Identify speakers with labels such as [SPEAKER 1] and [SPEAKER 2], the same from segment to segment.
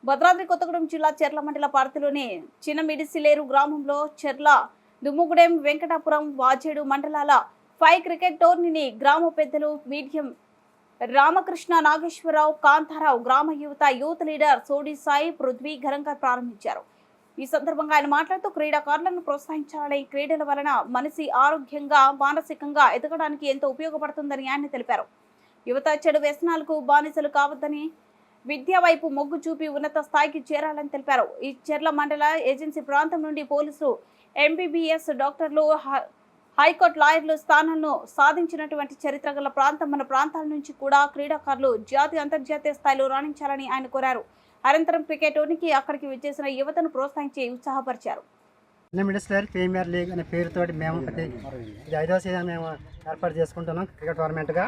[SPEAKER 1] భద్రాద్రి కొత్తగూడెం జిల్లా చెర్ల మండల పరిధిలోని చిన్నమిడిసిలేరు గ్రామంలో చెర్ల దుమ్ముగూడెం వెంకటాపురం వాజేడు మండలాల 5 క్రికెట్ టోర్నీని గ్రామ పెద్దలు మీడియం రామకృష్ణ నాగేశ్వరరావు కాంతారావు గ్రామ యూత్ లీడర్ సోడి సాయి పృథ్వీ ఘనంగా ప్రారంభించారు. ఈ సందర్భంగా ఆయన మాట్లాడుతూ క్రీడాకారులను ప్రోత్సహించాలని, క్రీడల వలన మనిషి ఆరోగ్యంగా మానసికంగా ఎదగడానికి ఎంతో ఉపయోగపడుతుందని ఆయన తెలిపారు. యువత చెడు వ్యసనాలకు బానిసలు కావద్దని, విద్య వైపు మొగ్గు చూపి ఉన్నత స్థాయికి చేరాలని తెలిపారు. ఈ చెర్ల మండల ఏజెన్సీ ప్రాంతం నుండి పోలీసులు, ఎంబీబీఎస్ డాక్టర్లు, హైకోర్టు లాయర్లు స్థానాలను సాధించినటువంటి చరిత్ర గల ప్రాంతం మన ప్రాంతాల నుంచి కూడా క్రీడాకారులు జాతీయ అంతర్జాతీయ స్థాయిలో రాణించాలని ఆయన కోరారు. అనంతరం క్రికెట్ టోర్నీకి అక్కడికి విచ్చేసిన యువతను ప్రోత్సహించి ఉత్సాహపరిచారు.
[SPEAKER 2] మిడిల్ ప్రీమియర్ లీగ్ అనే పేరుతోటి మేము ఇది 5వ సీజన్ మేము ఏర్పాటు చేసుకుంటున్నాం క్రికెట్ టోర్నమెంట్గా.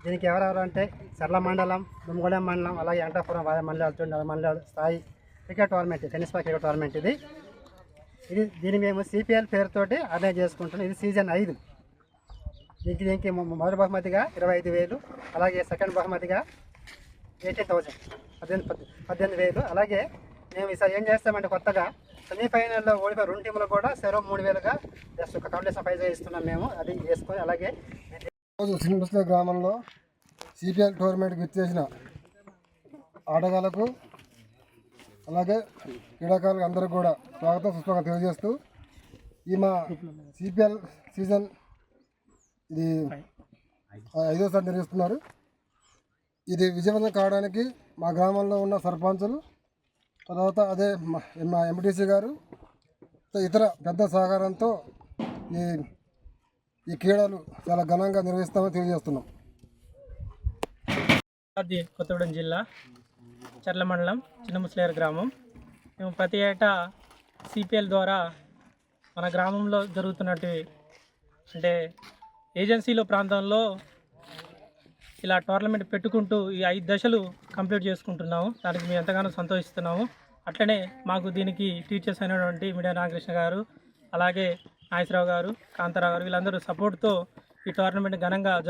[SPEAKER 2] దీనికి ఎవరెవరు అంటే చెర్ల మండలం, దుమ్ముగూడెం మండలం, అలాగే వెంకటాపురం మండలాలతో 4 మండలాల స్థాయి cricket tournament, tennis ball cricket tournament దీన్ని మేము సిపిఎల్ పేరుతోటి ఆర్గనైజ్ చేసుకుంటున్నాం. ఇది సీజన్ 5. దీనికి మొదటి బహుమతిగా 25,000, అలాగే సెకండ్ బహుమతిగా 18,000, 18,000. అలాగే మేము ఈసారి ఏం చేస్తామంటే కొత్తగా సెమీఫైనల్లో ఓడిపోయి 2 టీంలు కూడా 3,000గా జస్ట్ ఒక కాంపిటీషన్ ప్రైజ్గా ఇస్తున్నాం మేము. అది వేసుకొని అలాగే
[SPEAKER 3] శ్రీనివాస గ్రామంలో సిపిఎల్ టోర్నమెంట్కి ఇచ్చేసిన ఆటగాళ్లకు అలాగే క్రీడాకారులకు అందరికీ కూడా స్వాగతం సుస్వాగతం తెలియజేస్తూ ఈ మా సిపిఎల్ సీజన్ ఇది 5వసారి నిర్వహిస్తున్నారు. ఇది విజయవంతం కావడానికి మా గ్రామంలో ఉన్న సర్పంచులు, తర్వాత అదే మా ఎంపీటీసీ గారు, ఇతర పెద్ద సహకారంతో ఈ క్రీడలు చాలా ఘనంగా నిర్వహిస్తామని తెలియజేస్తున్నాం.
[SPEAKER 4] కొత్తగూడెం జిల్లా చెర్ల మండలం చిన్నముసిలేరు గ్రామం. మేము ప్రతి ఏటా సిపిఎల్ ద్వారా మన గ్రామంలో జరుగుతున్నట్టు అంటే ఏజెన్సీలో ప్రాంతంలో ఇలా టోర్నమెంట్ పెట్టుకుంటూ ఈ 5 దశలు కంప్లీట్ చేసుకుంటున్నాము. దానికి మేము ఎంతగానో సంతోషిస్తున్నాము. అట్లనే మాకు దీనికి టీచర్స్ అయినటువంటి మీడియా రామకృష్ణ గారు, అలాగే నాగేశ్వరరావు గారు, కాంతారావు గారు, వీళ్ళందరూ సపోర్ట్తో ఈ టోర్నమెంట్ ఘనంగా